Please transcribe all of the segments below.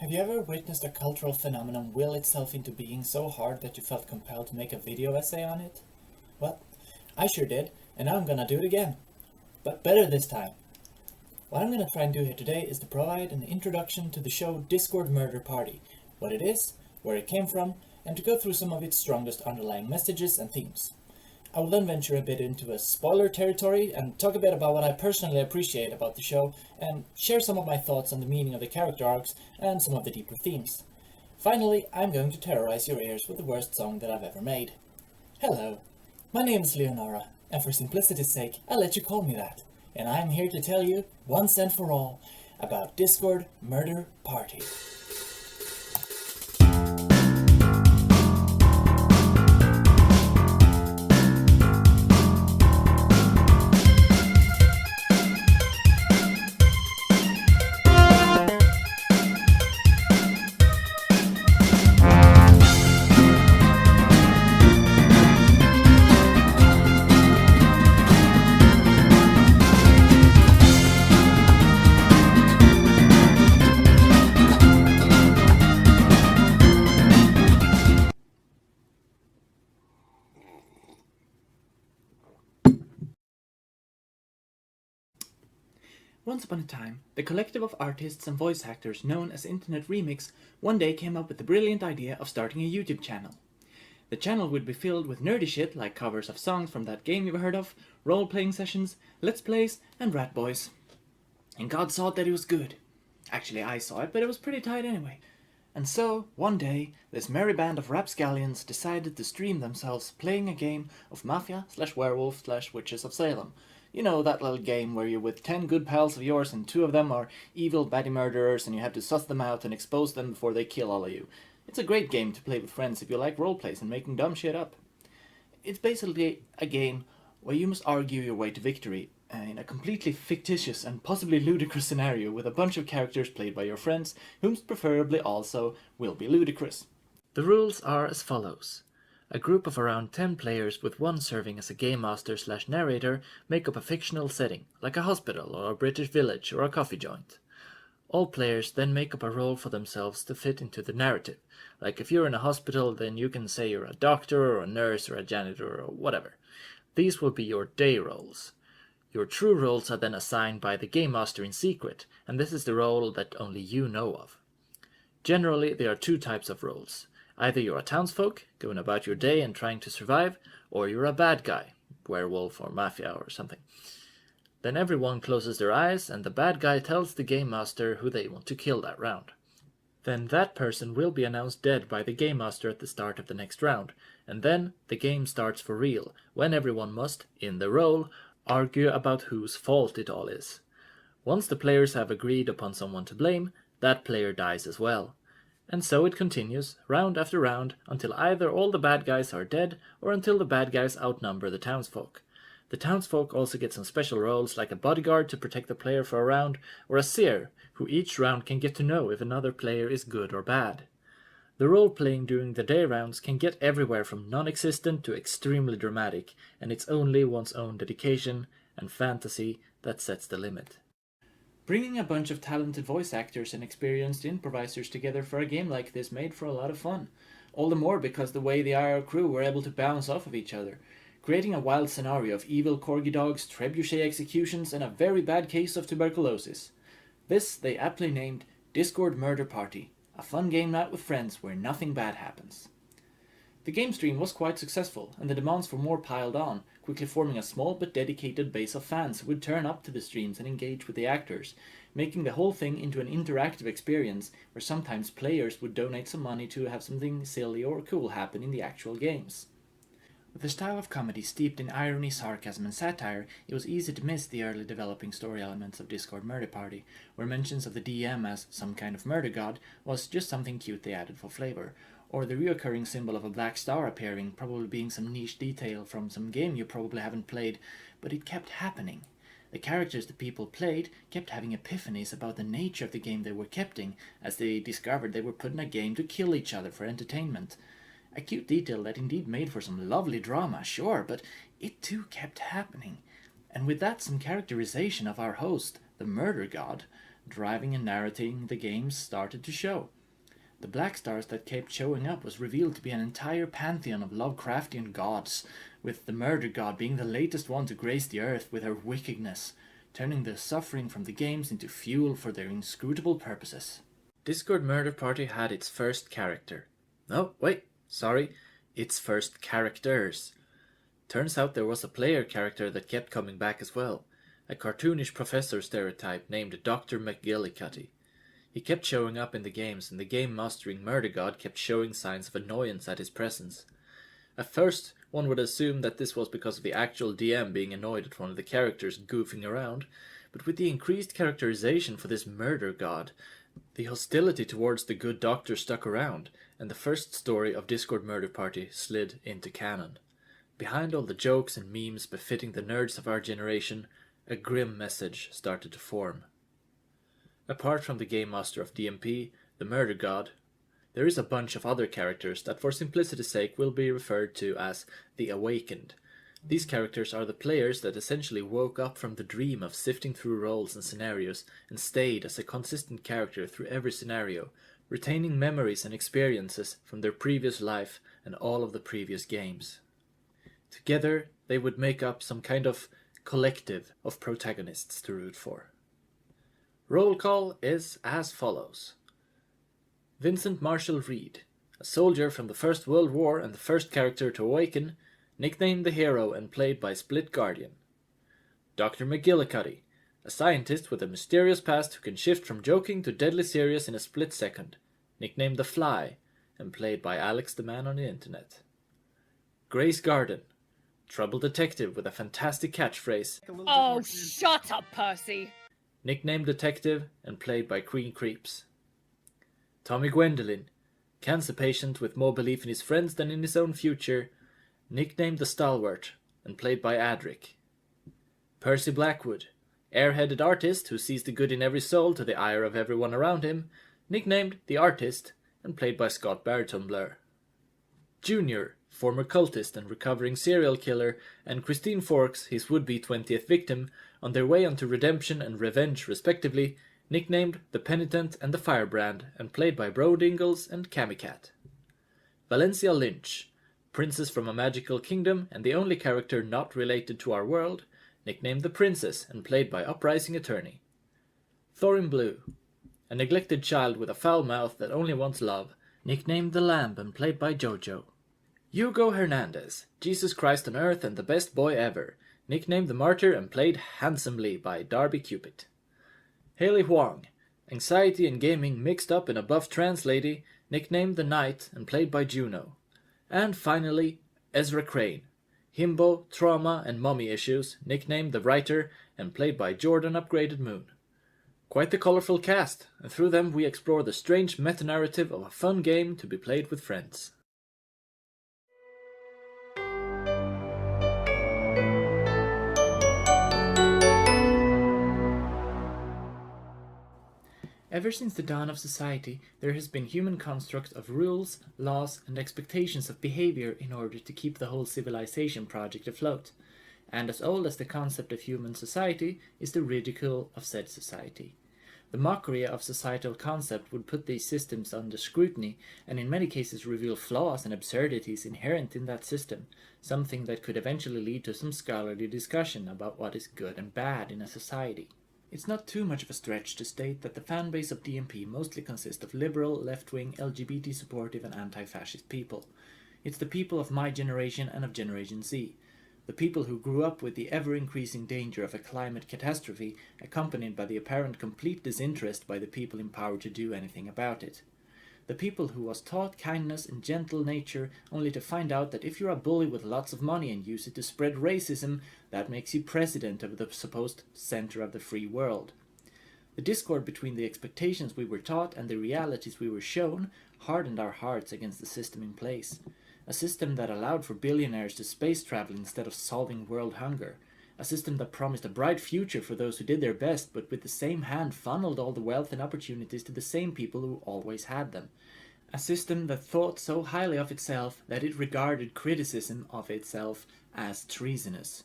Have you ever witnessed a cultural phenomenon will itself into being so hard that you felt compelled to make a video essay on it? Well, I sure did, and now I'm gonna do it again. But better this time. What I'm gonna try and do here today is to provide an introduction to the show Discord Murder Party, what it is, where it came from, and to go through some of its strongest underlying messages and themes. I will then venture a bit into a spoiler territory and talk a bit about what I personally appreciate about the show and share some of my thoughts on the meaning of the character arcs and some of the deeper themes. Finally, I'm going to terrorize your ears with the worst song that I've ever made. Hello, my name is Leonora, and for simplicity's sake, I'll let you call me that. And I'm here to tell you, once and for all, about Discord Murder Party. Once upon a time, the collective of artists and voice actors known as Internet Remix one day came up with the brilliant idea of starting a YouTube channel. The channel would be filled with nerdy shit like covers of songs from that game you've heard of, role-playing sessions, let's plays, and rat boys. And God saw that it was good. Actually, I saw it, but it was pretty tight anyway. And so, one day, this merry band of rapscallions decided to stream themselves playing a game of Mafia/Werewolf/Witches of Salem. You know, that little game where you're with 10 good pals of yours and 2 of them are evil baddie murderers and you have to suss them out and expose them before they kill all of you. It's a great game to play with friends if you like roleplays and making dumb shit up. It's basically a game where you must argue your way to victory in a completely fictitious and possibly ludicrous scenario with a bunch of characters played by your friends, whom preferably also will be ludicrous. The rules are as follows. A group of around 10 players with one serving as a game master/narrator make up a fictional setting, like a hospital or a British village or a coffee joint. All players then make up a role for themselves to fit into the narrative. Like if you're in a hospital, then you can say you're a doctor or a nurse or a janitor or whatever. These will be your day roles. Your true roles are then assigned by the game master in secret, and this is the role that only you know of. Generally, there are 2 types of roles. Either you're a townsfolk, going about your day and trying to survive, or you're a bad guy, werewolf or mafia or something. Then everyone closes their eyes and the bad guy tells the game master who they want to kill that round. Then that person will be announced dead by the game master at the start of the next round, and then the game starts for real, when everyone must, in the role, argue about whose fault it all is. Once the players have agreed upon someone to blame, that player dies as well. And so it continues, round after round, until either all the bad guys are dead, or until the bad guys outnumber the townsfolk. The townsfolk also get some special roles, like a bodyguard to protect the player for a round, or a seer, who each round can get to know if another player is good or bad. The role-playing during the day rounds can get everywhere from non-existent to extremely dramatic, and it's only one's own dedication and fantasy that sets the limit. Bringing a bunch of talented voice actors and experienced improvisers together for a game like this made for a lot of fun. All the more because the way the IR crew were able to bounce off of each other, creating a wild scenario of evil corgi dogs, trebuchet executions, and a very bad case of tuberculosis. This they aptly named Discord Murder Party, a fun game night with friends where nothing bad happens. The game stream was quite successful, and the demands for more piled on, quickly forming a small but dedicated base of fans who would turn up to the streams and engage with the actors, making the whole thing into an interactive experience where sometimes players would donate some money to have something silly or cool happen in the actual games. With a style of comedy steeped in irony, sarcasm, and satire, it was easy to miss the early developing story elements of Discord Murder Party, where mentions of the DM as some kind of murder god was just something cute they added for flavor, or the reoccurring symbol of a black star appearing probably being some niche detail from some game you probably haven't played, but it kept happening. The characters the people played kept having epiphanies about the nature of the game they were keeping, as they discovered they were put in a game to kill each other for entertainment. A cute detail that indeed made for some lovely drama, sure, but it too kept happening. And with that some characterization of our host, the murder god, driving and narrating the games started to show. The black stars that kept showing up was revealed to be an entire pantheon of Lovecraftian gods, with the murder god being the latest one to grace the earth with her wickedness, turning the suffering from the games into fuel for their inscrutable purposes. Discord Murder Party had its first character. Its first characters. Turns out there was a player character that kept coming back as well, a cartoonish professor stereotype named Dr. McGillicutty. He kept showing up in the games, and the game-mastering murder god kept showing signs of annoyance at his presence. At first, one would assume that this was because of the actual DM being annoyed at one of the characters goofing around, but with the increased characterization for this murder god, the hostility towards the good doctor stuck around, and the first story of Discord Murder Party slid into canon. Behind all the jokes and memes befitting the nerds of our generation, a grim message started to form. Apart from the Game Master of DMP, the Murder God, there is a bunch of other characters that for simplicity's sake will be referred to as the Awakened. These characters are the players that essentially woke up from the dream of sifting through roles and scenarios and stayed as a consistent character through every scenario, retaining memories and experiences from their previous life and all of the previous games. Together, they would make up some kind of collective of protagonists to root for. Roll call is as follows. Vincent Marshall Reid, a soldier from the First World War and the first character to awaken, nicknamed the Hero and played by Split Guardian. Dr. McGillicutty, a scientist with a mysterious past who can shift from joking to deadly serious in a split second, nicknamed the Fly and played by Alex the Man on the Internet. Grace Garden, trouble detective with a fantastic catchphrase. Oh, shut up, Percy! Nicknamed Detective and played by Queen Creeps. Tommy Gwendolyn, cancer patient with more belief in his friends than in his own future, nicknamed the Stalwart and played by Adric. Percy Blackwood, airheaded artist who sees the good in every soul to the ire of everyone around him, nicknamed the Artist and played by Scott Baritone Blur. Junior, former cultist and recovering serial killer, and Christine Forks, his would-be 20th victim, on their way unto redemption and revenge respectively, nicknamed the Penitent and the Firebrand and played by Brodingles and Camicat. Valencia Lynch, princess from a magical kingdom and the only character not related to our world, nicknamed the Princess and played by Uprising Attorney. Thorin Blue, a neglected child with a foul mouth that only wants love, nicknamed the Lamb and played by Jojo. Yugo Hernandez, Jesus Christ on Earth and the best boy ever, nicknamed the Martyr and played handsomely by Darby Cupid. Hailey Huang, anxiety and gaming mixed up in a buff trans lady, nicknamed the Knight and played by Juno. And finally, Ezra Crane, himbo, trauma and mommy issues, nicknamed the Writer and played by Jordan Upgraded Moon. Quite the colourful cast, and through them we explore the strange meta-narrative of a fun game to be played with friends. Ever since the dawn of society, there has been human construct of rules, laws, and expectations of behavior in order to keep the whole civilization project afloat. And as old as the concept of human society is the ridicule of said society. The mockery of societal concept would put these systems under scrutiny, and in many cases reveal flaws and absurdities inherent in that system, something that could eventually lead to some scholarly discussion about what is good and bad in a society. It's not too much of a stretch to state that the fanbase of DMP mostly consists of liberal, left-wing, LGBT-supportive and anti-fascist people. It's the people of my generation and of Generation Z. The people who grew up with the ever-increasing danger of a climate catastrophe, accompanied by the apparent complete disinterest by the people in power to do anything about it. The people who was taught kindness and gentle nature only to find out that if you're a bully with lots of money and use it to spread racism, that makes you president of the supposed center of the free world. The discord between the expectations we were taught and the realities we were shown hardened our hearts against the system in place. A system that allowed for billionaires to space travel instead of solving world hunger. A system that promised a bright future for those who did their best, but with the same hand funneled all the wealth and opportunities to the same people who always had them. A system that thought so highly of itself that it regarded criticism of itself as treasonous.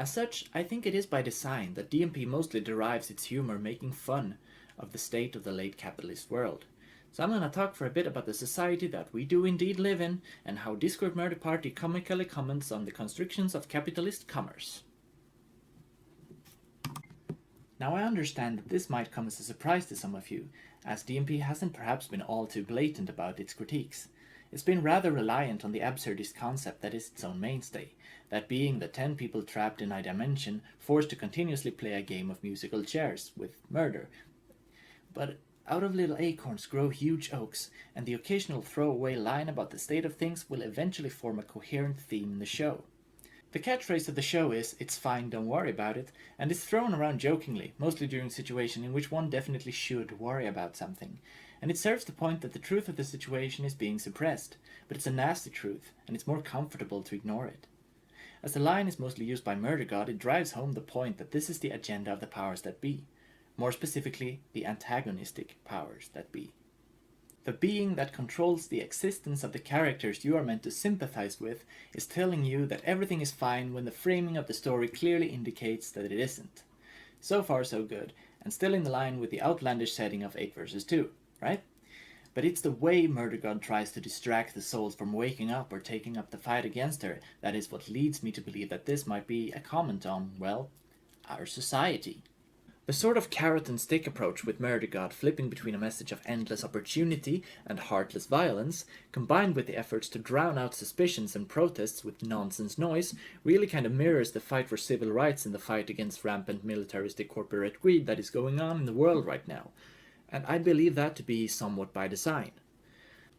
As such, I think it is by design that DMP mostly derives its humor making fun of the state of the late capitalist world. So I'm going to talk for a bit about the society that we do indeed live in, and how Discord Murder Party comically comments on the constrictions of capitalist commerce. Now I understand that this might come as a surprise to some of you, as DMP hasn't perhaps been all too blatant about its critiques. It's been rather reliant on the absurdist concept that is its own mainstay, that being the 10 people trapped in a dimension forced to continuously play a game of musical chairs with murder. But out of little acorns grow huge oaks, and the occasional throwaway line about the state of things will eventually form a coherent theme in the show. The catchphrase of the show is, "It's fine, don't worry about it," and is thrown around jokingly, mostly during situations in which one definitely should worry about something. And it serves the point that the truth of the situation is being suppressed, but it's a nasty truth, and it's more comfortable to ignore it. As the line is mostly used by Murder God, it drives home the point that this is the agenda of the powers that be. More specifically, the antagonistic powers that be. The being that controls the existence of the characters you are meant to sympathize with is telling you that everything is fine when the framing of the story clearly indicates that it isn't. So far so good, and still in the line with the outlandish setting of 8 vs 2, right? But it's the way Murder God tries to distract the souls from waking up or taking up the fight against her that is what leads me to believe that this might be a comment on, well, our society. The sort of carrot and stick approach with Murder God flipping between a message of endless opportunity and heartless violence, combined with the efforts to drown out suspicions and protests with nonsense noise, really kind of mirrors the fight for civil rights and the fight against rampant militaristic corporate greed that is going on in the world right now. And I believe that to be somewhat by design.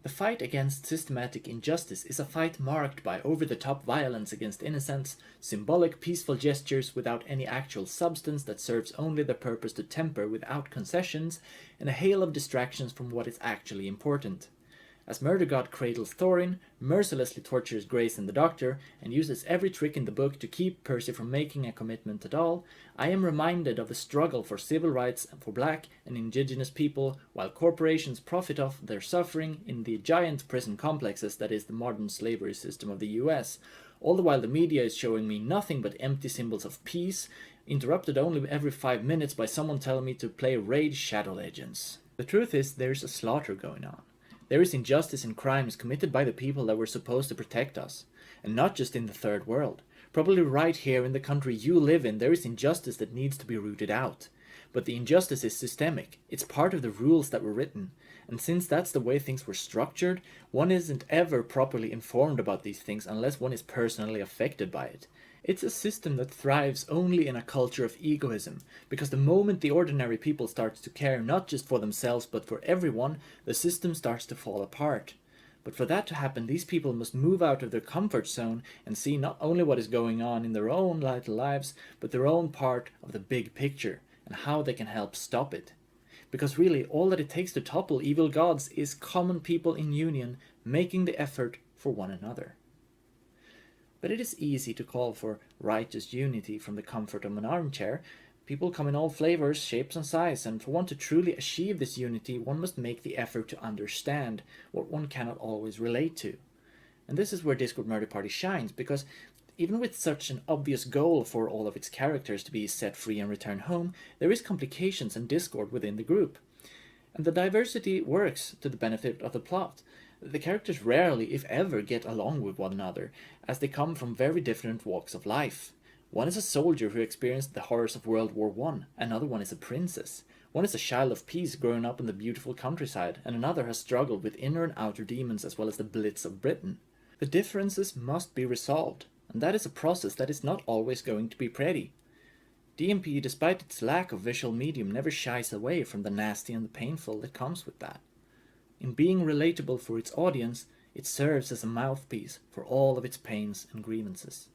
The fight against systematic injustice is a fight marked by over-the-top violence against innocents, symbolic peaceful gestures without any actual substance that serves only the purpose to temper without concessions, and a hail of distractions from what is actually important. As Murder God cradles Thorin, mercilessly tortures Grace and the Doctor, and uses every trick in the book to keep Percy from making a commitment at all, I am reminded of the struggle for civil rights for black and indigenous people, while corporations profit off their suffering in the giant prison complexes that is the modern slavery system of the US, all the while the media is showing me nothing but empty symbols of peace, interrupted only every 5 minutes by someone telling me to play Raid Shadow Legends. The truth is, there's a slaughter going on. There is injustice and crimes committed by the people that were supposed to protect us. And not just in the third world. Probably right here in the country you live in, there is injustice that needs to be rooted out. But the injustice is systemic. It's part of the rules that were written. And since that's the way things were structured, one isn't ever properly informed about these things unless one is personally affected by it. It's a system that thrives only in a culture of egoism, because the moment the ordinary people starts to care not just for themselves but for everyone, the system starts to fall apart. But for that to happen, these people must move out of their comfort zone and see not only what is going on in their own little lives, but their own part of the big picture, and how they can help stop it. Because really, all that it takes to topple evil gods is common people in union making the effort for one another. But it is easy to call for righteous unity from the comfort of an armchair. People come in all flavors, shapes and sizes, and for one to truly achieve this unity, one must make the effort to understand what one cannot always relate to. And this is where Discord Murder Party shines, because even with such an obvious goal for all of its characters to be set free and return home, there is complications and discord within the group. And the diversity works to the benefit of the plot. The characters rarely, if ever, get along with one another, as they come from very different walks of life. One is a soldier who experienced the horrors of World War I, another one is a princess. One is a child of peace growing up in the beautiful countryside, and another has struggled with inner and outer demons as well as the Blitz of Britain. The differences must be resolved, and that is a process that is not always going to be pretty. DMP, despite its lack of visual medium, never shies away from the nasty and the painful that comes with that. In being relatable for its audience, it serves as a mouthpiece for all of its pains and grievances.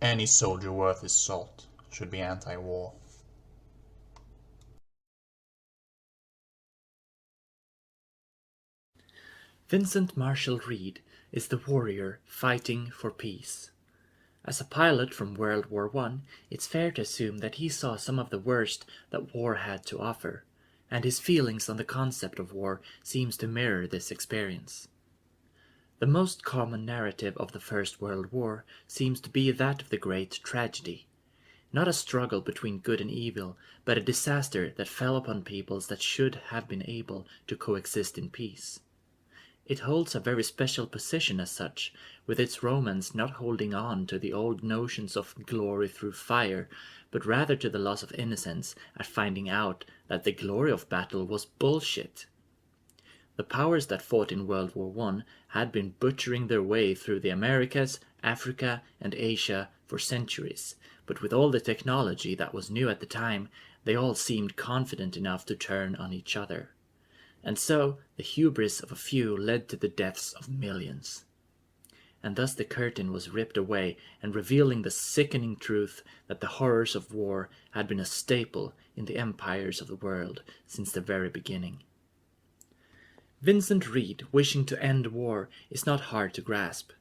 Any soldier worth his salt should be anti-war. Vincent Marshall Reid is the warrior fighting for peace. As a pilot from World War I, it's fair to assume that he saw some of the worst that war had to offer. and his feelings on the concept of war seems to mirror this experience. The most common narrative of the First World War seems to be that of the Great Tragedy, not a struggle between good and evil, but a disaster that fell upon peoples that should have been able to coexist in peace. It holds a very special position as such, with its romance not holding on to the old notions of glory through fire, but rather to the loss of innocence at finding out that the glory of battle was bullshit. The powers that fought in World War I had been butchering their way through the Americas, Africa, and Asia for centuries, but with all the technology that was new at the time, they all seemed confident enough to turn on each other. And so the hubris of a few led to the deaths of millions. And thus the curtain was ripped away, and revealing the sickening truth that the horrors of war had been a staple in the empires of the world since the very beginning. Vincent Reid wishing to end war is not hard to grasp.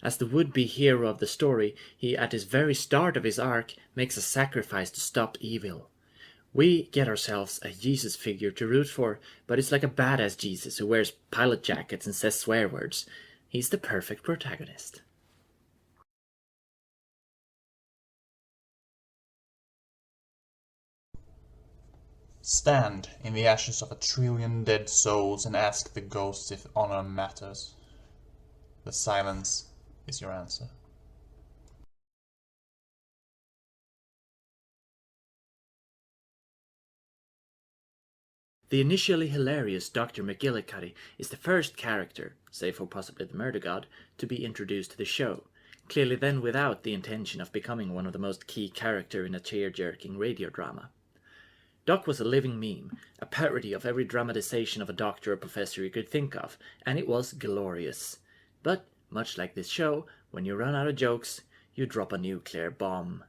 As the would-be hero of the story, he at his very start of his arc makes a sacrifice to stop evil. We get ourselves a Jesus figure to root for, but it's like a badass Jesus who wears pilot jackets and says swear words. He's the perfect protagonist. Stand in the ashes of 1 trillion dead souls and ask the ghosts if honor matters. The silence is your answer. The initially hilarious Dr. McGillicutty is the first character, save for possibly the murder god, to be introduced to the show, clearly then without the intention of becoming one of the most key characters in a tear-jerking radio drama. Doc was a living meme, a parody of every dramatization of a doctor or professor you could think of, and it was glorious. But, much like this show, when you run out of jokes, you drop a nuclear bomb.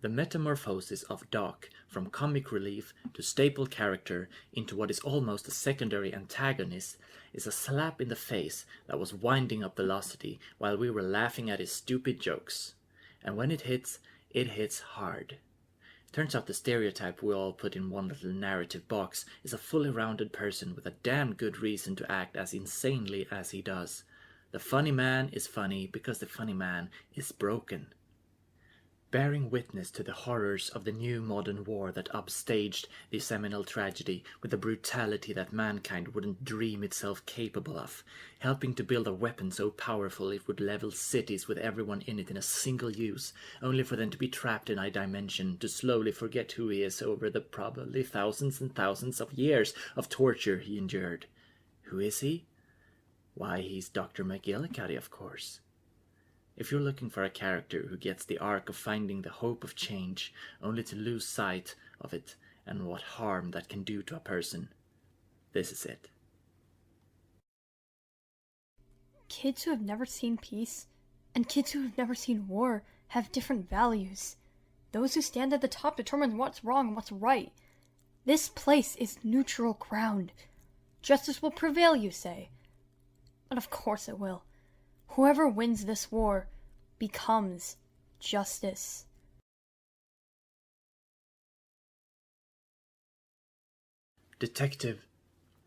The metamorphosis of Doc from comic relief to staple character into what is almost a secondary antagonist is a slap in the face that was winding up velocity while we were laughing at his stupid jokes. And when it hits hard. Turns out the stereotype we all put in one little narrative box is a fully rounded person with a damn good reason to act as insanely as he does. The funny man is funny because the funny man is broken. Bearing witness to the horrors of the new modern war that upstaged the seminal tragedy with a brutality that mankind wouldn't dream itself capable of, helping to build a weapon so powerful it would level cities with everyone in it in a single use, only for them to be trapped in a dimension to slowly forget who he is over the probably thousands and thousands of years of torture he endured. Who is he? Why, he's Dr. McGillicutty, of course. If you're looking for a character who gets the arc of finding the hope of change, only to lose sight of it and what harm that can do to a person, this is it. Kids who have never seen peace and kids who have never seen war have different values. Those who stand at the top determine what's wrong and what's right. This place is neutral ground. Justice will prevail, you say. But of course it will. Whoever wins this war becomes justice. Detective,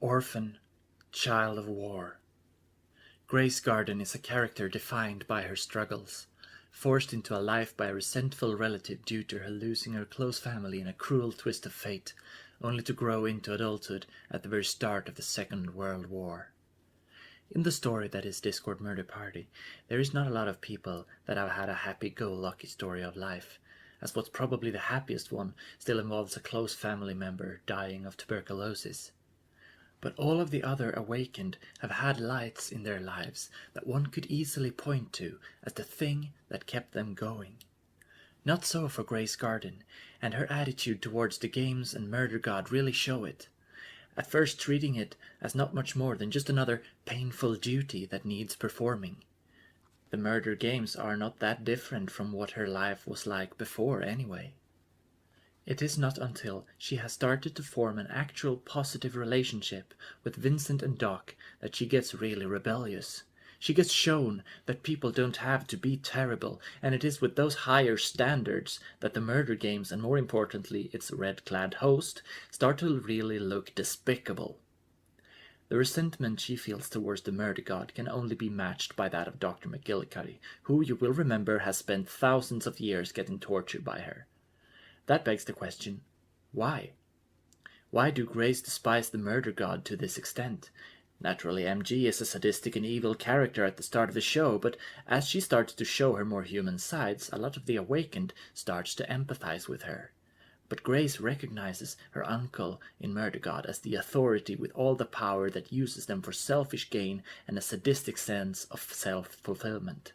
orphan, child of war. Grace Garden is a character defined by her struggles, forced into a life by a resentful relative due to her losing her close family in a cruel twist of fate, only to grow into adulthood at the very start of the Second World War. In the story that is Discord Murder Party, there is not a lot of people that have had a happy-go-lucky story of life, as what's probably the happiest one still involves a close family member dying of tuberculosis. But all of the other awakened have had lights in their lives that one could easily point to as the thing that kept them going. Not so for Grace Garden, and her attitude towards the games and murder god really show it. At first treating it as not much more than just another painful duty that needs performing. The murder games are not that different from what her life was like before anyway. It is not until she has started to form an actual positive relationship with Vincent and Doc that she gets really rebellious, She gets shown that people don't have to be terrible, and it is with those higher standards that the murder games, and more importantly its red-clad host, start to really look despicable. The resentment she feels towards the murder god can only be matched by that of Dr. McGillicutty, who you will remember has spent thousands of years getting tortured by her. That begs the question, why? Why do Grace despise the murder god to this extent? Naturally, MG is a sadistic and evil character at the start of the show, but as she starts to show her more human sides, a lot of the Awakened starts to empathize with her. But Grace recognizes her uncle in Murder God as the authority with all the power that uses them for selfish gain and a sadistic sense of self-fulfillment.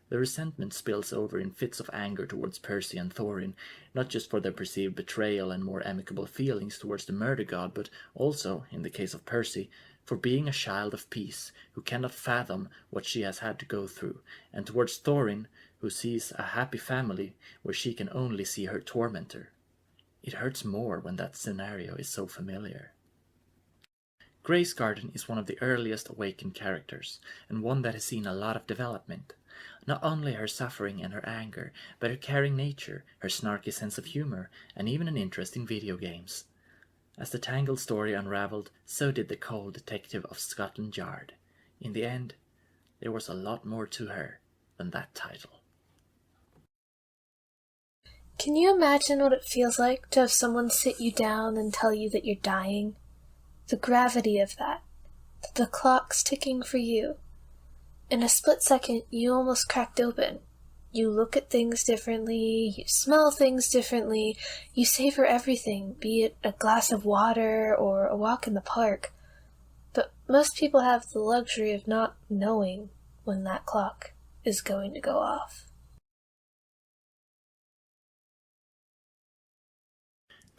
The resentment spills over in fits of anger towards Percy and Thorin, not just for their perceived betrayal and more amicable feelings towards the Murder God, but also, in the case of Percy, for being a child of peace who cannot fathom what she has had to go through, and towards Thorin, who sees a happy family where she can only see her tormentor. It hurts more when that scenario is so familiar. Grace Garden is one of the earliest Awakened characters, and one that has seen a lot of development. Not only her suffering and her anger, but her caring nature, her snarky sense of humor, and even an interest in video games. As the tangled story unraveled, so did the cold detective of Scotland Yard. In the end, there was a lot more to her than that title. Can you imagine what it feels like to have someone sit you down and tell you that you're dying? The gravity of that the clock's ticking for you. In a split second, you almost cracked open. You look at things differently, you smell things differently, you savor everything, be it a glass of water or a walk in the park. But most people have the luxury of not knowing when that clock is going to go off.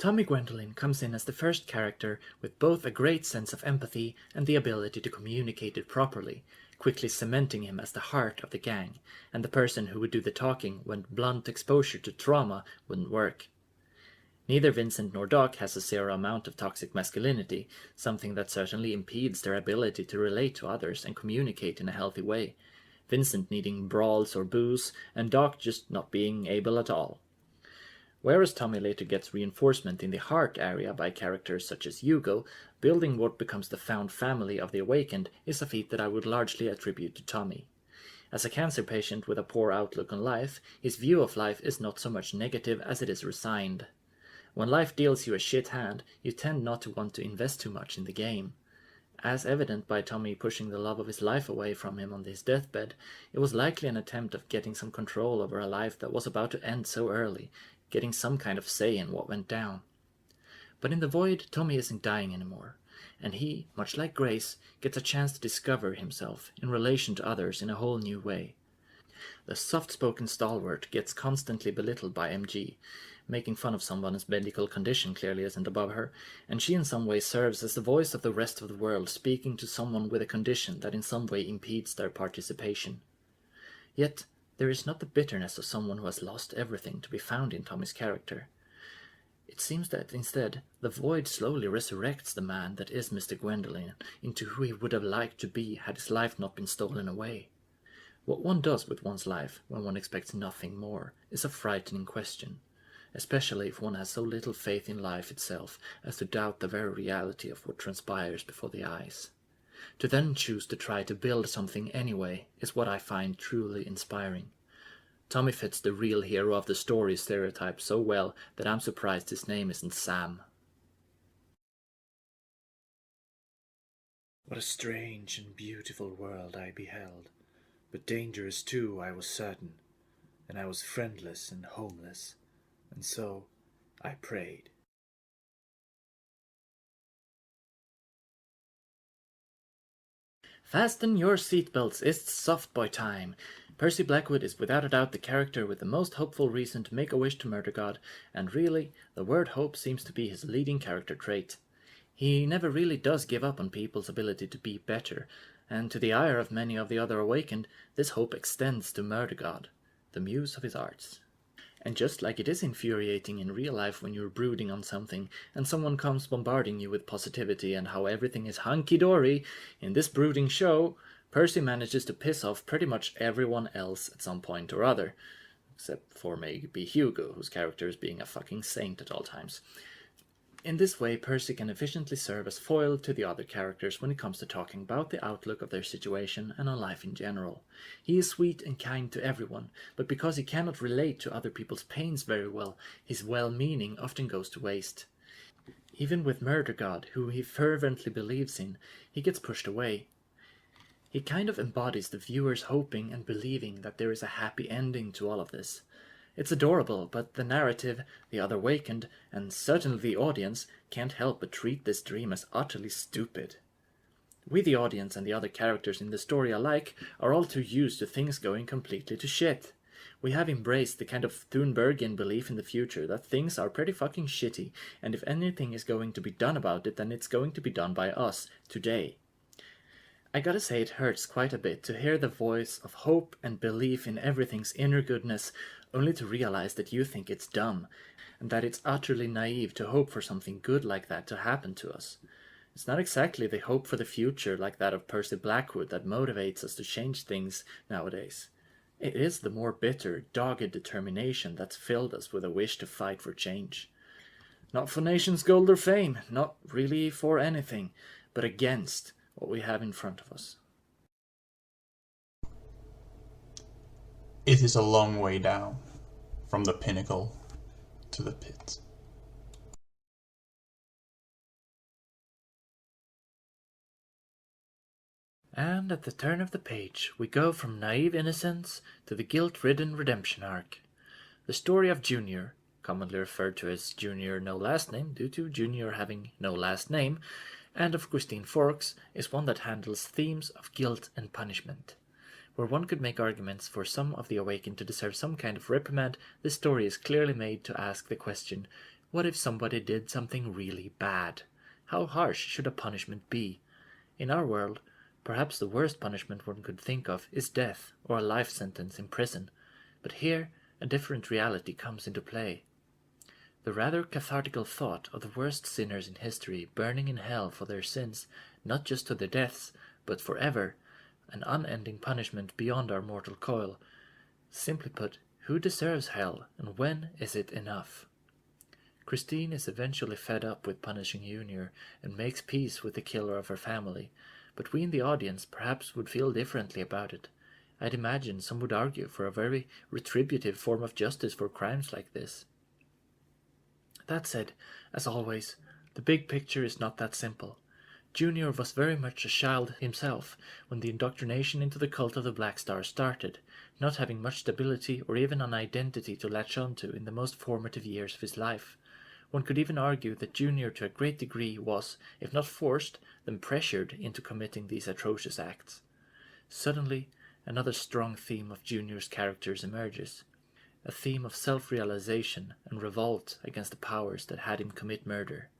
Tommy Gwendolyn comes in as the first character with both a great sense of empathy and the ability to communicate it properly, quickly cementing him as the heart of the gang, and the person who would do the talking when blunt exposure to trauma wouldn't work. Neither Vincent nor Doc has a zero amount of toxic masculinity, something that certainly impedes their ability to relate to others and communicate in a healthy way. Vincent needing brawls or booze, and Doc just not being able at all. Whereas Tommy later gets reinforcement in the heart area by characters such as Yugo, building what becomes the found family of the Awakened is a feat that I would largely attribute to Tommy. As a cancer patient with a poor outlook on life, his view of life is not so much negative as it is resigned. When life deals you a shit hand, you tend not to want to invest too much in the game. As evident by Tommy pushing the love of his life away from him on his deathbed, it was likely an attempt of getting some control over a life that was about to end so early, getting some kind of say in what went down. But in the void, Tommy isn't dying anymore, and he, much like Grace, gets a chance to discover himself in relation to others in a whole new way. The soft-spoken stalwart gets constantly belittled by MG, making fun of someone's medical condition clearly isn't above her, and she in some way serves as the voice of the rest of the world speaking to someone with a condition that in some way impedes their participation. Yet, there is not the bitterness of someone who has lost everything to be found in Tommy's character. It seems that instead, the void slowly resurrects the man that is Mr. Gwendolyn into who he would have liked to be had his life not been stolen away. What one does with one's life when one expects nothing more is a frightening question, especially if one has so little faith in life itself as to doubt the very reality of what transpires before the eyes. To then choose to try to build something anyway is what I find truly inspiring. Tommy fits the real hero of the story stereotype so well that I'm surprised his name isn't Sam. What a strange and beautiful world I beheld, but dangerous too, I was certain, and I was friendless and homeless, and so I prayed. Fasten your seatbelts, it's softboy time. Percy Blackwood is without a doubt the character with the most hopeful reason to make a wish to murder God, and really, the word hope seems to be his leading character trait. He never really does give up on people's ability to be better, and to the ire of many of the other Awakened, this hope extends to Murder God, the muse of his arts. And just like it is infuriating in real life when you're brooding on something and someone comes bombarding you with positivity and how everything is hunky-dory, in this brooding show, Percy manages to piss off pretty much everyone else at some point or other, except for maybe Hugo, whose character is being a fucking saint at all times. In this way, Percy can efficiently serve as foil to the other characters when it comes to talking about the outlook of their situation and on life in general. He is sweet and kind to everyone, but because he cannot relate to other people's pains very well, his well-meaning often goes to waste. Even with Murder God, who he fervently believes in, he gets pushed away. He kind of embodies the viewers hoping and believing that there is a happy ending to all of this. It's adorable, but the narrative, the other awakened, and certainly the audience, can't help but treat this dream as utterly stupid. We, the audience, and the other characters in the story alike, are all too used to things going completely to shit. We have embraced the kind of Thunbergian belief in the future that things are pretty fucking shitty, and if anything is going to be done about it, then it's going to be done by us, today. I gotta say it hurts quite a bit to hear the voice of hope and belief in everything's inner goodness, only to realize that you think it's dumb, and that it's utterly naive to hope for something good like that to happen to us. It's not exactly the hope for the future like that of Percy Blackwood that motivates us to change things nowadays. It is the more bitter, dogged determination that's filled us with a wish to fight for change. Not for nation's gold or fame, not really for anything, but against what we have in front of us. It is a long way down, from the pinnacle to the pit. And at the turn of the page, we go from naive innocence to the guilt-ridden redemption arc. The story of Junior, commonly referred to as Junior no last name due to Junior having no last name, and of Christine Forks, is one that handles themes of guilt and punishment. Where one could make arguments for some of the awakened to deserve some kind of reprimand, this story is clearly made to ask the question, what if somebody did something really bad? How harsh should a punishment be? In our world, perhaps the worst punishment one could think of is death or a life sentence in prison, but here a different reality comes into play. The rather cathartical thought of the worst sinners in history burning in hell for their sins, not just to their deaths, but forever, an unending punishment beyond our mortal coil. Simply put, who deserves hell, and when is it enough? Christine is eventually fed up with punishing Junior and makes peace with the killer of her family, but we in the audience perhaps would feel differently about it. I'd imagine some would argue for a very retributive form of justice for crimes like this. That said, as always, the big picture is not that simple. Junior was very much a child himself when the indoctrination into the cult of the Black Star started, not having much stability or even an identity to latch onto in the most formative years of his life. One could even argue that Junior to a great degree was, if not forced, then pressured into committing these atrocious acts. Suddenly, another strong theme of Junior's characters emerges. A theme of self-realization and revolt against the powers that had him commit murder.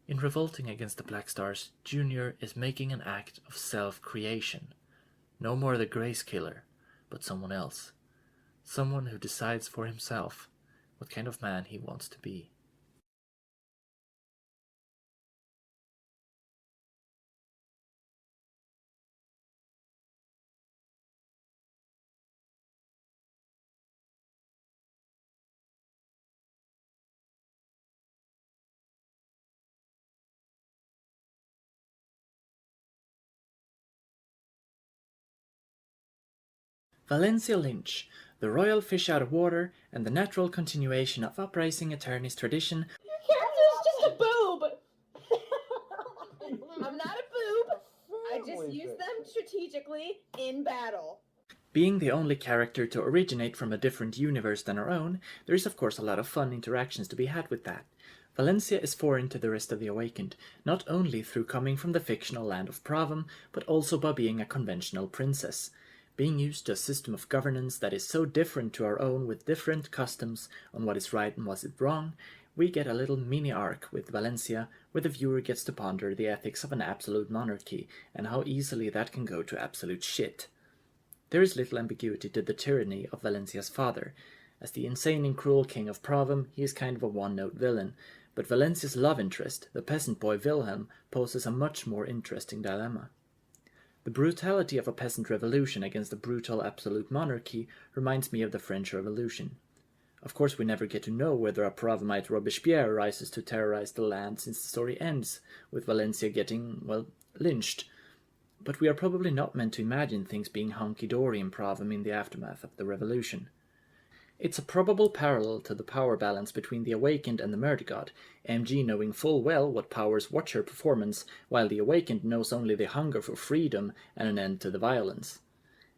In revolting against the Black Stars, Junior is making an act of self-creation. No more the Grace Killer, but someone else. Someone who decides for himself what kind of man he wants to be. Valencia Lynch, the royal fish out of water and the natural continuation of uprising attorneys tradition. Your character's just a boob! I'm not a boob. I just use them strategically in battle. Being the only character to originate from a different universe than our own, there is of course a lot of fun interactions to be had with that. Valencia is foreign to the rest of the Awakened, not only through coming from the fictional land of Pravam, but also by being a conventional princess. Being used to a system of governance that is so different to our own with different customs on what is right and what is wrong, we get a little mini-arc with Valencia where the viewer gets to ponder the ethics of an absolute monarchy and how easily that can go to absolute shit. There is little ambiguity to the tyranny of Valencia's father. As the insane and cruel king of Pravam, he is kind of a one-note villain, but Valencia's love interest, the peasant boy Wilhelm, poses a much more interesting dilemma. The brutality of a peasant revolution against a brutal absolute monarchy reminds me of the French Revolution. Of course, we never get to know whether a Pravamite Robespierre rises to terrorize the land, since the story ends with Valencia getting, well, lynched. But we are probably not meant to imagine things being hunky-dory in Pravam in the aftermath of the revolution. It's a probable parallel to the power balance between the Awakened and the Murder God, MG knowing full well what powers watch her performance, while the Awakened knows only the hunger for freedom and an end to the violence.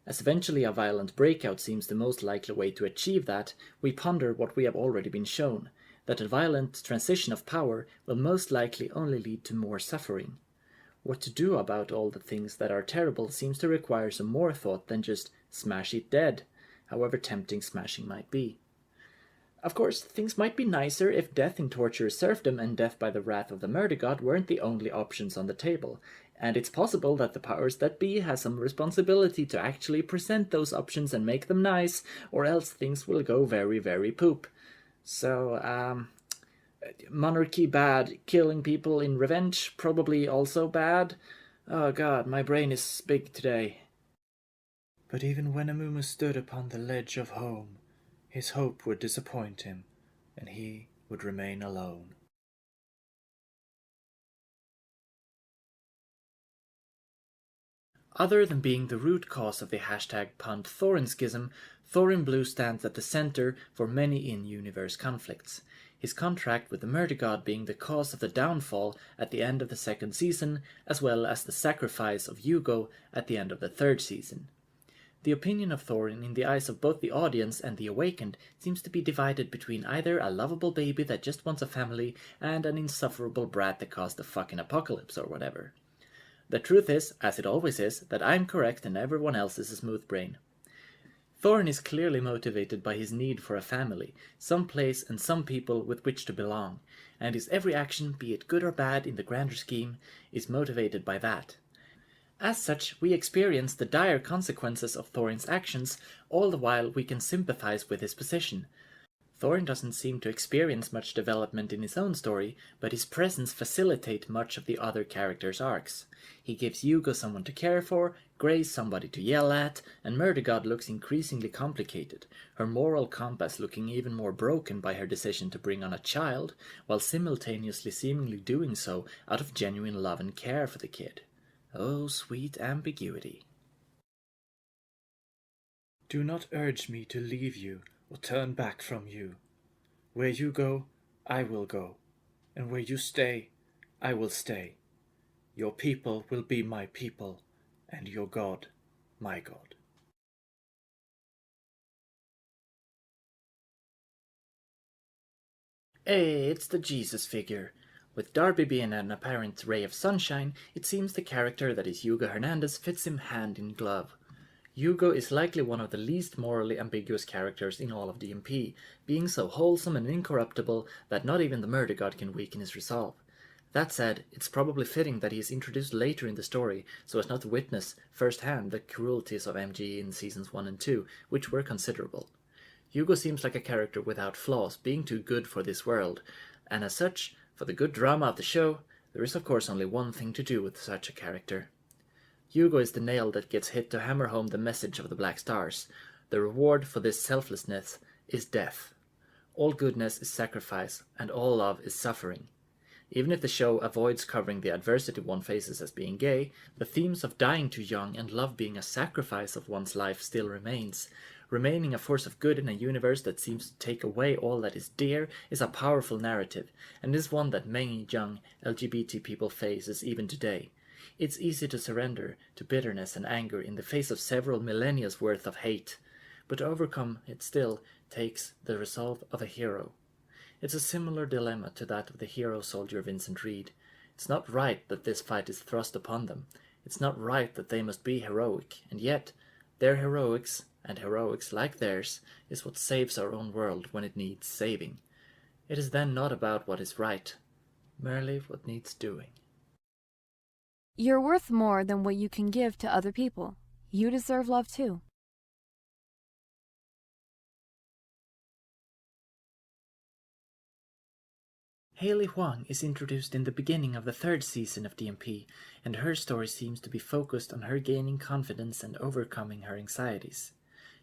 As eventually a violent breakout seems the most likely way to achieve that, we ponder what we have already been shown, that a violent transition of power will most likely only lead to more suffering. What to do about all the things that are terrible seems to require some more thought than just smash it dead, however tempting smashing might be. Of course, things might be nicer if death in torture, serfdom, and death by the wrath of the Murder God weren't the only options on the table, and it's possible that the powers that be has some responsibility to actually present those options and make them nice, or else things will go very, very poop. So, monarchy bad, killing people in revenge probably also bad. Oh god, my brain is big today. But even when Amumu stood upon the ledge of home, his hope would disappoint him, and he would remain alone. Other than being the root cause of the #punt Thorin schism, Thorin Blue stands at the center for many in-universe conflicts. His contract with the Murder God being the cause of the downfall at the end of the 2nd season, as well as the sacrifice of Yugo at the end of the 3rd season. The opinion of Thorin in the eyes of both the audience and the Awakened seems to be divided between either a lovable baby that just wants a family and an insufferable brat that caused the fucking apocalypse or whatever. The truth is, as it always is, that I'm correct and everyone else is a smooth brain. Thorin is clearly motivated by his need for a family, some place and some people with which to belong, and his every action, be it good or bad in the grander scheme, is motivated by that. As such, we experience the dire consequences of Thorin's actions, all the while we can sympathize with his position. Thorin doesn't seem to experience much development in his own story, but his presence facilitates much of the other characters' arcs. He gives Yugo someone to care for, Grace somebody to yell at, and Murder God looks increasingly complicated, her moral compass looking even more broken by her decision to bring on a child, while simultaneously seemingly doing so out of genuine love and care for the kid. Oh, sweet ambiguity. Do not urge me to leave you or turn back from you. Where you go, I will go, and where you stay, I will stay. Your people will be my people, and your God, my God. Hey, it's the Jesus figure. With Darby being an apparent ray of sunshine, it seems the character that is Yugo Hernandez fits him hand in glove. Yugo is likely one of the least morally ambiguous characters in all of DMP, being so wholesome and incorruptible that not even the Murder God can weaken his resolve. That said, it's probably fitting that he is introduced later in the story, so as not to witness firsthand the cruelties of MG in seasons 1 and 2, which were considerable. Yugo seems like a character without flaws, being too good for this world, and as such, for the good drama of the show, there is of course only one thing to do with such a character. Yugo is the nail that gets hit to hammer home the message of the Black Stars. The reward for this selflessness is death. All goodness is sacrifice, and all love is suffering. Even if the show avoids covering the adversity one faces as being gay, the themes of dying too young and love being a sacrifice of one's life still remains. Remaining a force of good in a universe that seems to take away all that is dear is a powerful narrative, and is one that many young LGBT people faces even today. It's easy to surrender to bitterness and anger in the face of several millennia's worth of hate, but to overcome it still takes the resolve of a hero. It's a similar dilemma to that of the hero soldier Vincent Reid. It's not right that this fight is thrust upon them. It's not right that they must be heroic, and yet their heroics, and heroics like theirs, is what saves our own world when it needs saving. It is then not about what is right, merely what needs doing. You're worth more than what you can give to other people. You deserve love too. Hailey Huang is introduced in the beginning of the 3rd season of DMP, and her story seems to be focused on her gaining confidence and overcoming her anxieties.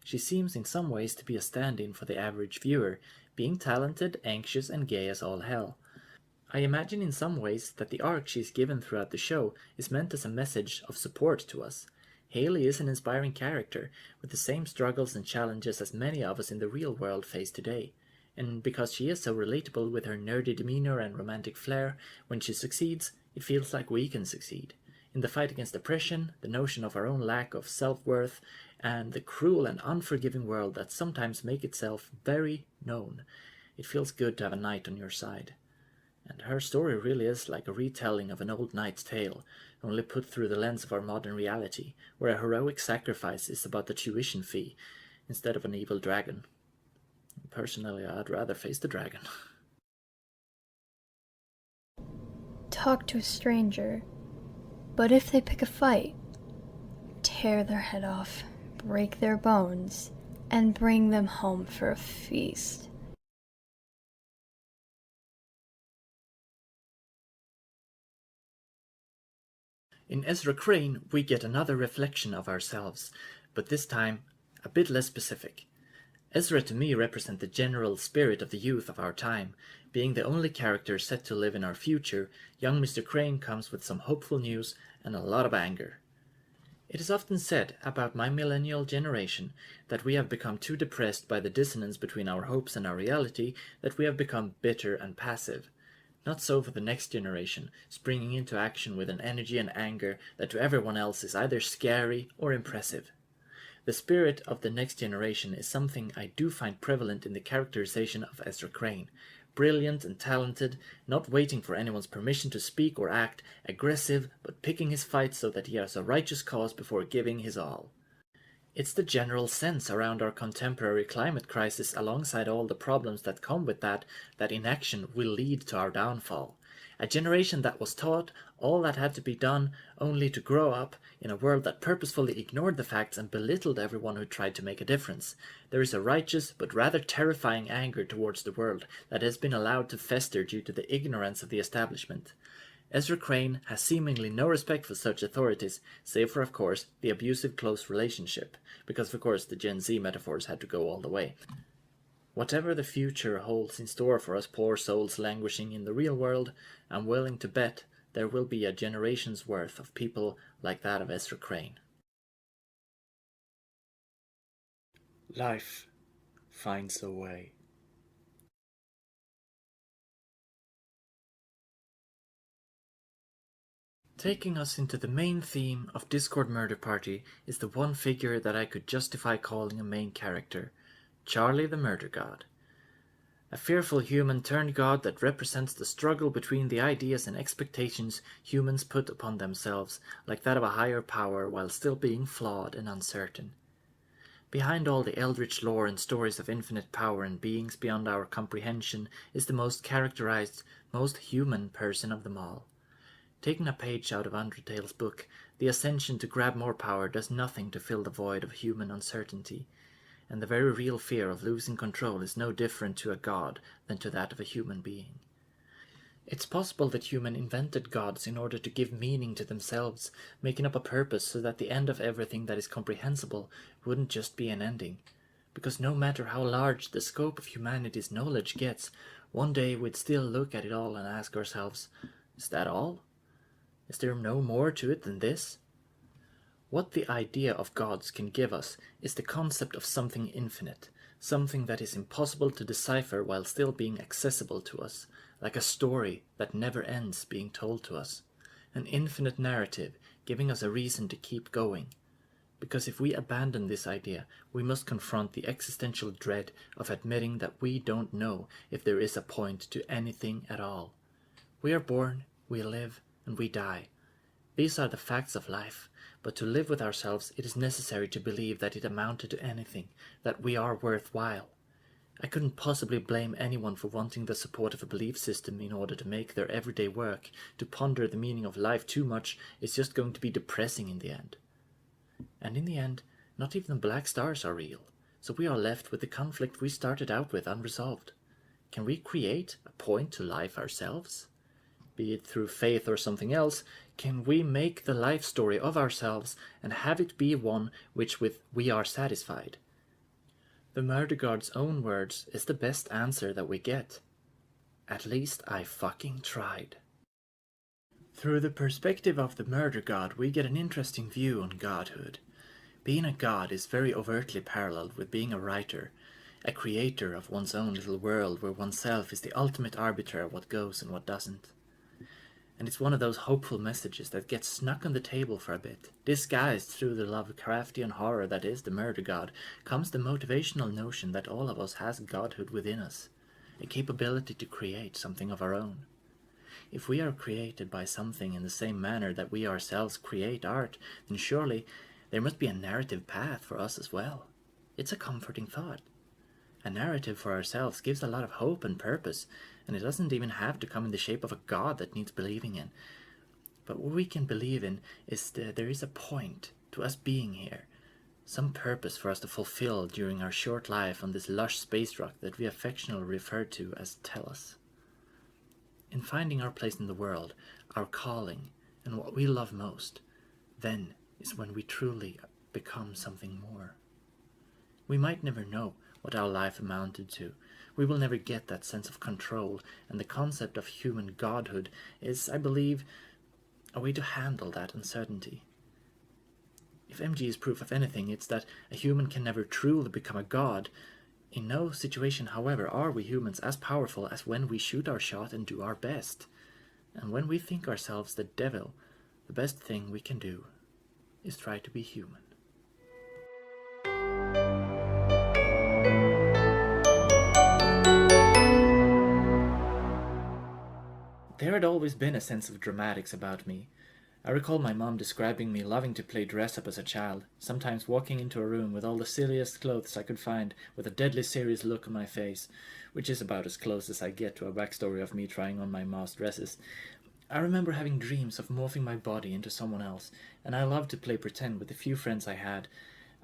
She seems in some ways to be a stand-in for the average viewer, being talented, anxious, and gay as all hell. I imagine in some ways that the arc she is given throughout the show is meant as a message of support to us. Hailey is an inspiring character, with the same struggles and challenges as many of us in the real world face today. And because she is so relatable with her nerdy demeanor and romantic flair, when she succeeds, it feels like we can succeed. In the fight against depression, the notion of our own lack of self-worth, and the cruel and unforgiving world that sometimes make itself very known, it feels good to have a knight on your side. And her story really is like a retelling of an old knight's tale, only put through the lens of our modern reality, where a heroic sacrifice is about the tuition fee, instead of an evil dragon. Personally, I'd rather face the dragon. Talk to a stranger, but if they pick a fight, tear their head off, break their bones, and bring them home for a feast. In Ezra Crane, we get another reflection of ourselves, but this time a bit less specific. Ezra to me represents the general spirit of the youth of our time. Being the only character set to live in our future, young Mr. Crane comes with some hopeful news and a lot of anger. It is often said about my millennial generation that we have become too depressed by the dissonance between our hopes and our reality that we have become bitter and passive. Not so for the next generation, springing into action with an energy and anger that to everyone else is either scary or impressive. The spirit of the next generation is something I do find prevalent in the characterization of Ezra Crane. Brilliant and talented, not waiting for anyone's permission to speak or act, aggressive but picking his fights so that he has a righteous cause before giving his all. It's the general sense around our contemporary climate crisis, alongside all the problems that come with that inaction will lead to our downfall. A generation that was taught all that had to be done only to grow up in a world that purposefully ignored the facts and belittled everyone who tried to make a difference. There is a righteous but rather terrifying anger towards the world that has been allowed to fester due to the ignorance of the establishment. Ezra Crane has seemingly no respect for such authorities, save for, of course, the abusive close relationship, because of course the Gen Z metaphors had to go all the way. Whatever the future holds in store for us poor souls languishing in the real world, I'm willing to bet there will be a generation's worth of people like that of Ezra Crane. Life finds a way. Taking us into the main theme of Discord Murder Party is the one figure that I could justify calling a main character, Charlie the Murder God. A fearful human turned god that represents the struggle between the ideas and expectations humans put upon themselves, like that of a higher power, while still being flawed and uncertain. Behind all the eldritch lore and stories of infinite power and beings beyond our comprehension is the most characterized, most human person of them all. Taking a page out of Undertale's book, the ascension to grab more power does nothing to fill the void of human uncertainty, and the very real fear of losing control is no different to a god than to that of a human being. It's possible that humans invented gods in order to give meaning to themselves, making up a purpose so that the end of everything that is comprehensible wouldn't just be an ending. Because no matter how large the scope of humanity's knowledge gets, one day we'd still look at it all and ask ourselves, is that all? Is there no more to it than this? What the idea of gods can give us is the concept of something infinite, something that is impossible to decipher while still being accessible to us, like a story that never ends being told to us, an infinite narrative giving us a reason to keep going. Because if we abandon this idea, we must confront the existential dread of admitting that we don't know if there is a point to anything at all. We are born, we live, and we die. These are the facts of life, but to live with ourselves it is necessary to believe that it amounted to anything, that we are worthwhile. I couldn't possibly blame anyone for wanting the support of a belief system in order to make their everyday work. To ponder the meaning of life too much is just going to be depressing in the end. And in the end, not even the black stars are real, so we are left with the conflict we started out with unresolved. Can we create a point to life ourselves? Be it through faith or something else, can we make the life story of ourselves and have it be one which with we are satisfied? The murder god's own words is the best answer that we get. At least I fucking tried. Through the perspective of the murder god, we get an interesting view on godhood. Being a god is very overtly paralleled with being a writer, a creator of one's own little world where oneself is the ultimate arbiter of what goes and what doesn't. And it's one of those hopeful messages that gets snuck on the table for a bit. Disguised through the Lovecraftian horror that is the murder god, comes the motivational notion that all of us has godhood within us, a capability to create something of our own. If we are created by something in the same manner that we ourselves create art, then surely there must be a narrative path for us as well. It's a comforting thought. A narrative for ourselves gives a lot of hope and purpose, and it doesn't even have to come in the shape of a god that needs believing in. But what we can believe in is that there is a point to us being here, some purpose for us to fulfill during our short life on this lush space rock that we affectionately refer to as Tellus. In finding our place in the world, our calling, and what we love most, then is when we truly become something more. We might never know what our life amounted to. We will never get that sense of control, and the concept of human godhood is, I believe, a way to handle that uncertainty. If MG is proof of anything, it's that a human can never truly become a god. In no situation, however, are we humans as powerful as when we shoot our shot and do our best. And when we think ourselves the devil, the best thing we can do is try to be human. There had always been a sense of dramatics about me. I recall my mom describing me loving to play dress-up as a child, sometimes walking into a room with all the silliest clothes I could find, with a deadly serious look on my face, which is about as close as I get to a backstory of me trying on my mom's dresses. I remember having dreams of morphing my body into someone else, and I loved to play pretend with the few friends I had.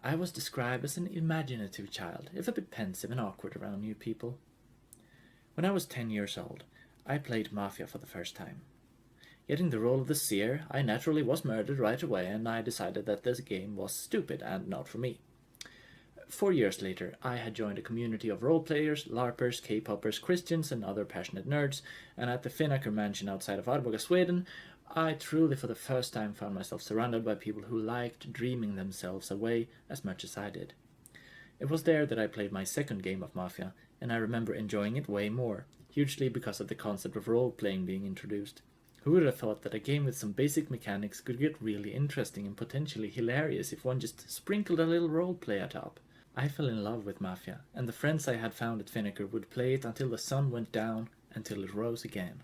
I was described as an imaginative child, if a bit pensive and awkward around new people. When I was 10 years old, I played Mafia for the first time. Getting the role of the seer, I naturally was murdered right away, and I decided that this game was stupid and not for me. 4 years later, I had joined a community of role-players, LARPers, K-poppers, Christians, and other passionate nerds, and at the Finnaker mansion outside of Arboga, Sweden, I truly for the first time found myself surrounded by people who liked dreaming themselves away as much as I did. It was there that I played my second game of Mafia, and I remember enjoying it way more, hugely because of the concept of role-playing being introduced. Who would have thought that a game with some basic mechanics could get really interesting and potentially hilarious if one just sprinkled a little roleplay atop? I fell in love with Mafia, and the friends I had found at Finnaker would play it until the sun went down, until it rose again.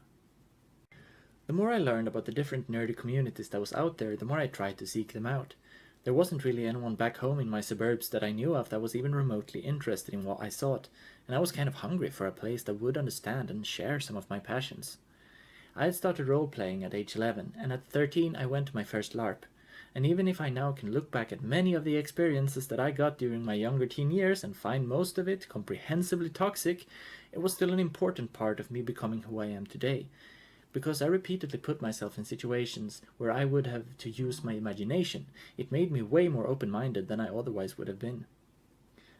The more I learned about the different nerdy communities that was out there, the more I tried to seek them out. There wasn't really anyone back home in my suburbs that I knew of that was even remotely interested in what I sought, and I was kind of hungry for a place that would understand and share some of my passions. I had started role-playing at age 11, and at 13 I went to my first LARP. And even if I now can look back at many of the experiences that I got during my younger teen years and find most of it comprehensively toxic, it was still an important part of me becoming who I am today. Because I repeatedly put myself in situations where I would have to use my imagination, it made me way more open-minded than I otherwise would have been.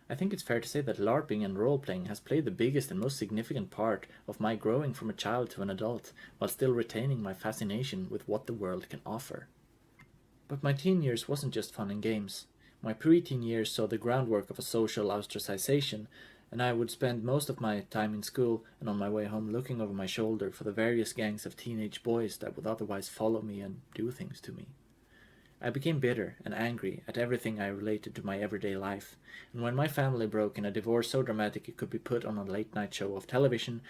I think it's fair to say that LARPing and role-playing has played the biggest and most significant part of my growing from a child to an adult, while still retaining my fascination with what the world can offer. But my teen years wasn't just fun and games. My pre-teen years saw the groundwork of a social ostracization, and I would spend most of my time in school and on my way home looking over my shoulder for the various gangs of teenage boys that would otherwise follow me and do things to me. I became bitter and angry at everything I related to my everyday life, and when my family broke in a divorce so dramatic it could be put on a late-night show of television,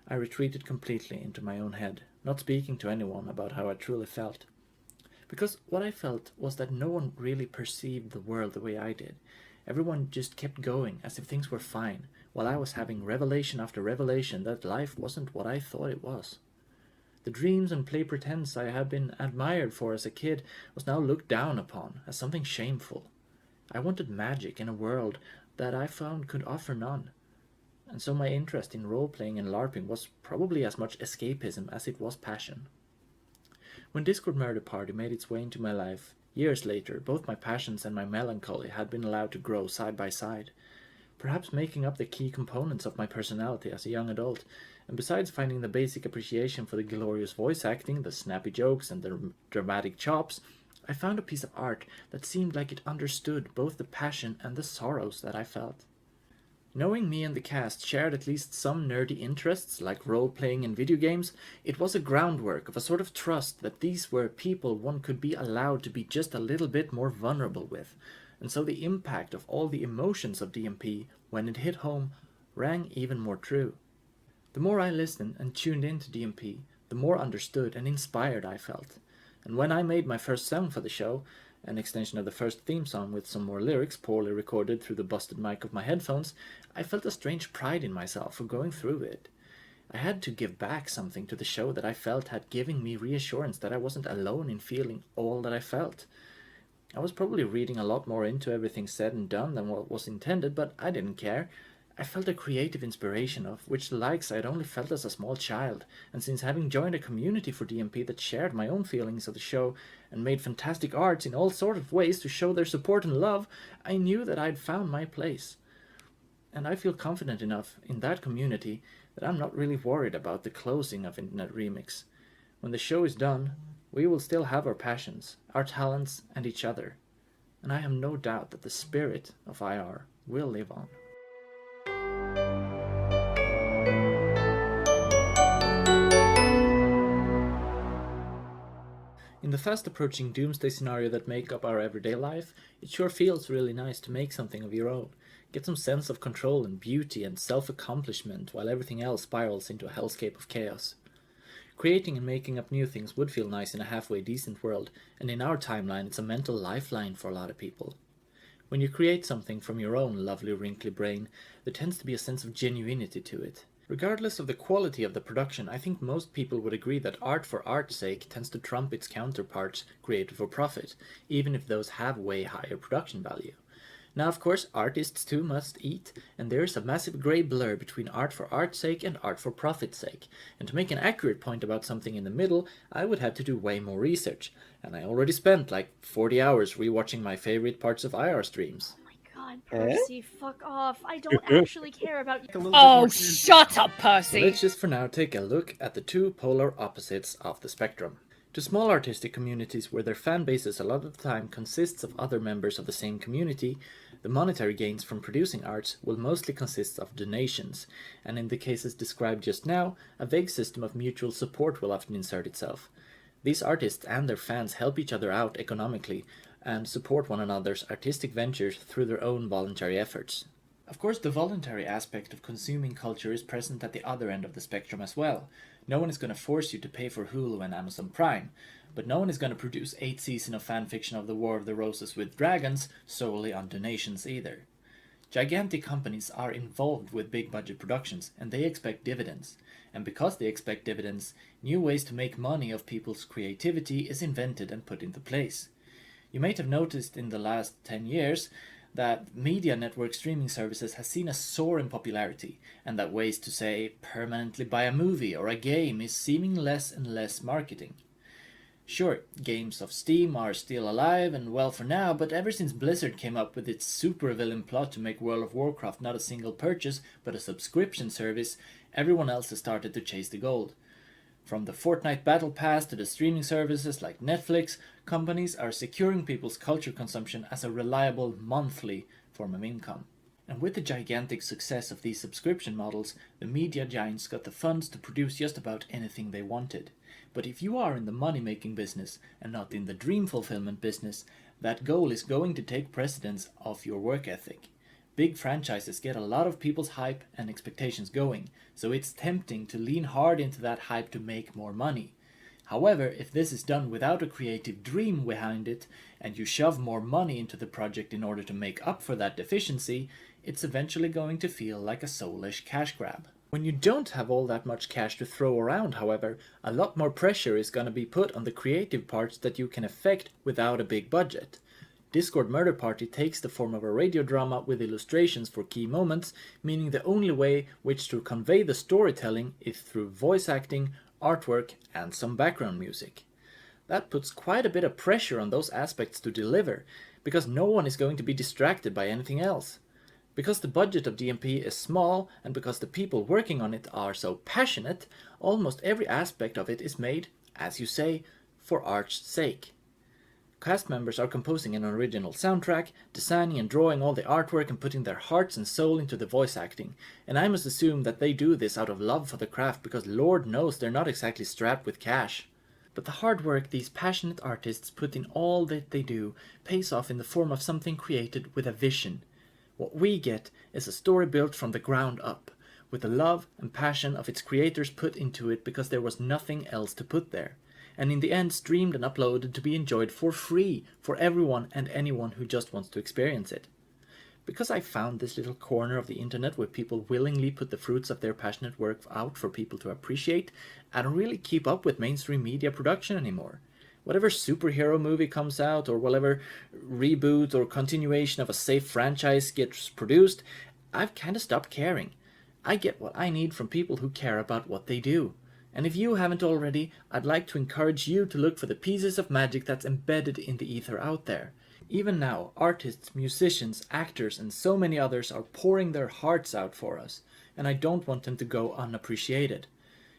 I retreated completely into my own head, not speaking to anyone about how I truly felt. Because what I felt was that no one really perceived the world the way I did. Everyone just kept going as if things were fine, while I was having revelation after revelation that life wasn't what I thought it was. The dreams and play pretense I had been admired for as a kid was now looked down upon as something shameful. I wanted magic in a world that I found could offer none. and so my interest in role-playing and LARPing was probably as much escapism as it was passion. When Discord Murder Party made its way into my life, years later, both my passions and my melancholy had been allowed to grow side by side, perhaps making up the key components of my personality as a young adult, and besides finding the basic appreciation for the glorious voice acting, the snappy jokes, and the dramatic chops, I found a piece of art that seemed like it understood both the passion and the sorrows that I felt. Knowing me and the cast shared at least some nerdy interests like role-playing and video games, it was a groundwork of a sort of trust that these were people one could be allowed to be just a little bit more vulnerable with, and so the impact of all the emotions of DMP, when it hit home, rang even more true. The more I listened and tuned into DMP, the more understood and inspired I felt, and when I made my first song for the show, an extension of the first theme song with some more lyrics poorly recorded through the busted mic of my headphones, I felt a strange pride in myself for going through it. I had to give back something to the show that I felt had given me reassurance that I wasn't alone in feeling all that I felt. I was probably reading a lot more into everything said and done than what was intended, but I didn't care. I felt a creative inspiration of which likes I had only felt as a small child, and since having joined a community for DMP that shared my own feelings of the show and made fantastic arts in all sorts of ways to show their support and love, I knew that I'd found my place. And I feel confident enough in that community that I'm not really worried about the closing of Internet Remix. When the show is done, we will still have our passions, our talents, and each other. And I have no doubt that the spirit of IR will live on. In the fast approaching doomsday scenario that make up our everyday life, it sure feels really nice to make something of your own. Get some sense of control and beauty and self-accomplishment while everything else spirals into a hellscape of chaos. Creating and making up new things would feel nice in a halfway decent world, and in our timeline it's a mental lifeline for a lot of people. When you create something from your own lovely wrinkly brain, there tends to be a sense of genuinity to it. Regardless of the quality of the production, I think most people would agree that art for art's sake tends to trump its counterparts created for profit, even if those have way higher production value. Now, of course, artists too must eat, and there is a massive grey blur between art for art's sake and art for profit's sake. And to make an accurate point about something in the middle, I would have to do way more research, and I already spent like 40 hours rewatching my favorite parts of IR streams. God, Percy, fuck off. I don't actually care about you. Oh, shut up, So Percy! let's just for now take a look at the two polar opposites of the spectrum. To small artistic communities where their fan bases a lot of the time consists of other members of the same community, the monetary gains from producing arts will mostly consist of donations, and in the cases described just now, a vague system of mutual support will often insert itself. These artists and their fans help each other out economically and support one another's artistic ventures through their own voluntary efforts. Of course, the voluntary aspect of consuming culture is present at the other end of the spectrum as well. No one is going to force you to pay for Hulu and Amazon Prime, but no one is going to produce 8 seasons of fanfiction of the War of the Roses with dragons solely on donations either. Gigantic companies are involved with big budget productions, and they expect dividends. And because they expect dividends, new ways to make money of people's creativity is invented and put into place. You might have noticed in the last 10 years that media network streaming services has seen a soar in popularity, and that ways to, say, permanently buy a movie or a game is seeming less and less marketing. Sure, games of Steam are still alive and well for now, but ever since Blizzard came up with its supervillain plot to make World of Warcraft not a single purchase, but a subscription service, everyone else has started to chase the gold. From the Fortnite Battle Pass to the streaming services like Netflix, companies are securing people's culture consumption as a reliable monthly form of income. And with the gigantic success of these subscription models, the media giants got the funds to produce just about anything they wanted. But if you are in the money-making business and not in the dream fulfillment business, that goal is going to take precedence of your work ethic. Big franchises get a lot of people's hype and expectations going, so it's tempting to lean hard into that hype to make more money. However, if this is done without a creative dream behind it, and you shove more money into the project in order to make up for that deficiency, it's eventually going to feel like a soulish cash grab. When you don't have all that much cash to throw around, however, a lot more pressure is going to be put on the creative parts that you can effect without a big budget. Discord Murder Party takes the form of a radio drama with illustrations for key moments, meaning the only way which to convey the storytelling is through voice acting, artwork, and some background music. That puts quite a bit of pressure on those aspects to deliver, because no one is going to be distracted by anything else. Because the budget of DMP is small, and because the people working on it are so passionate, almost every aspect of it is made, as you say, for art's sake. Cast members are composing an original soundtrack, designing and drawing all the artwork and putting their hearts and soul into the voice acting, and I must assume that they do this out of love for the craft because Lord knows they're not exactly strapped with cash. But the hard work these passionate artists put in all that they do pays off in the form of something created with a vision. What we get is a story built from the ground up, with the love and passion of its creators put into it because there was nothing else to put there, and in the end streamed and uploaded to be enjoyed for free for everyone and anyone who just wants to experience it. Because I found this little corner of the internet where people willingly put the fruits of their passionate work out for people to appreciate, I don't really keep up with mainstream media production anymore. Whatever superhero movie comes out, or whatever reboot or continuation of a safe franchise gets produced, I've kind of stopped caring. I get what I need from people who care about what they do. And if you haven't already, I'd like to encourage you to look for the pieces of magic that's embedded in the ether out there. Even now, artists, musicians, actors, and so many others are pouring their hearts out for us, and I don't want them to go unappreciated.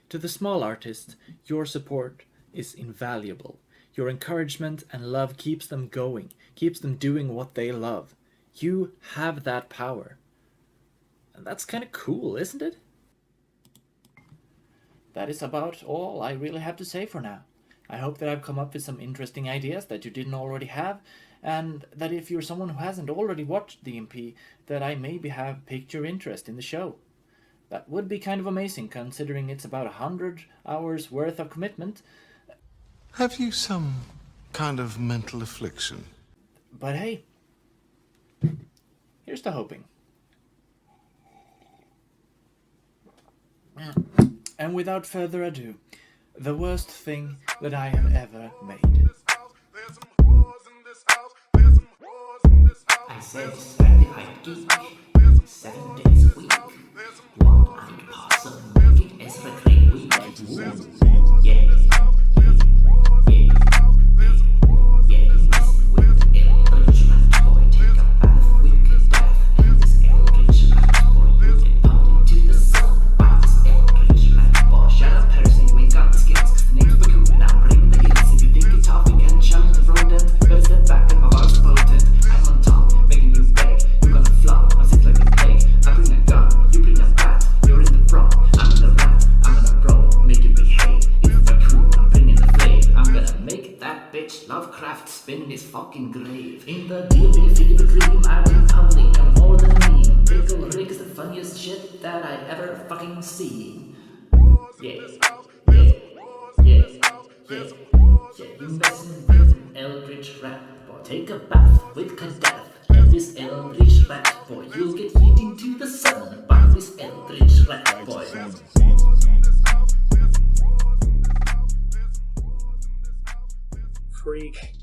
To the small artists, your support is invaluable. Your encouragement and love keeps them going, keeps them doing what they love. You have that power. And that's kind of cool, isn't it? That is about all I really have to say for now. I hope that I've come up with some interesting ideas that you didn't already have, and that if you're someone who hasn't already watched DMP, that I maybe have piqued your interest in the show. That would be kind of amazing, considering it's about 100 hours worth of commitment. Have you some kind of mental affliction? But hey, here's to hoping. And without further ado, the worst thing that I have ever made. I said certified geek, 7 days a week. One and awesome, making Ezra Crane week. Yeah, you messing with the eldritch rat boy, take a bath, wicked death, and this eldritch rat boy, you get pumped into the sun by this eldritch rat boy. Shut up, Percy, you ain't got the skills. The name's Baku, and I'm bringing the hits. If you think it's tough, you can challenge the rodent. Better step back and my bars are potent. I'm on top, making you beg. You're gonna flop, I'm sick like a plague. I bring a gun, you bring a bat. You're in the wrong, I'm in the rat. I'm gonna roll, make you behave. It's my crew, I'm bringing the flame. I'm gonna make that bitch Lovecraft spin in his fucking grave. In the DMP feed of a dream, I'm in public, I'm more than a meme. Pickle Rick is the funniest shit that I've ever fucking seen. Yeah, you messing with an eldritch rat boy. Take a bath with Kadath and this eldritch rat boy. You'll get eaten to the sun by this eldritch rat boy. Freak.